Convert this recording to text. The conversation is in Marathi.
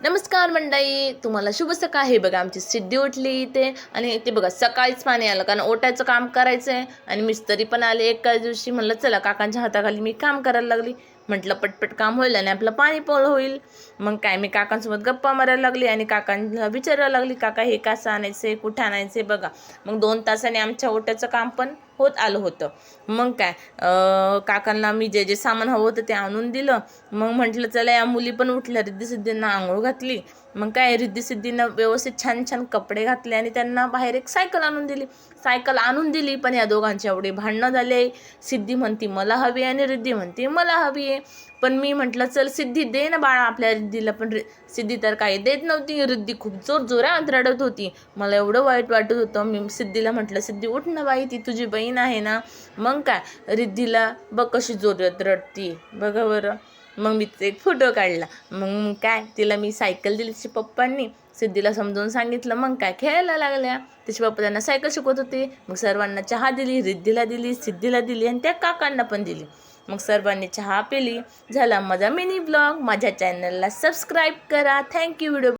नमस्कार मंडळी, तुम्हाला शुभ सकाळ. हे बघा आमची सिद्धी उठली इथे आणि ते बघा सकाळीच पाणी आलं कारण ओटायचं काम करायचं आहे आणि मिस्त्री पण आले एकाच दिवशी. म्हणलं चला काकांच्या हाताखाली मी काम करायला लागली. म्हटलं पटपट काम होईल आणि आपलं पाणी पोळ होईल. मग काय मी काकांसोबत गप्पा मारायला लागली आणि काकांना विचारायला लागली, काका हे कसं आणायचं, कुठं आणायचं बघा. मग 2 तासाने आमच्या ओट्याचं काम पण होत आलं होतं. मग काय काकांना मी जे जे सामान हवं होतं ते आणून दिलं. मग म्हटलं चला या मुली पण उठल्या, रिद्धी-सिद्धींना आंघोळ घातली. मग काय रिद्धी-सिद्धींना व्यवस्थित छान छान कपडे घातले आणि त्यांना बाहेर एक सायकल आणून दिली. पण या दोघांची एवढी भांडणं झाले. सिद्धी म्हणती मला हवी आणि रिद्धी म्हणती मला हवी आहे. पण मी म्हटलं चल सिद्धी दे ना बाळा आपल्या रिद्धीला. पण सिद्धी तर काही देत नव्हती. रिद्धी खूप जोरात रडत होती. मला एवढं वाईट वाटत होतं. मी सिद्धीला म्हटलं सिद्धी उठ ना बाई, ती तुझी बहीण आहे ना. मग काय रिद्धीला बघ कशी जोरात रडती बघा बरं. मग मी तिचा एक फोटो काढला. मग काय तिला मी सायकल दिली तिच्या पप्पांनी. सिद्धीला समजावून सांगितलं. मग काय खेळायला लागल्या. तिचे पप्पा त्यांना सायकल शिकवत होते. मग सर्वांना चहा दिली, रिद्धीला दिली, सिद्धीला दिली आणि त्या काकांना पण दिली. मग सर्वांनी चहा पिली. झाला माझा मिनी ब्लॉग. माझ्या चॅनलला सबस्क्राईब करा. थँक्यू. व्हिडिओ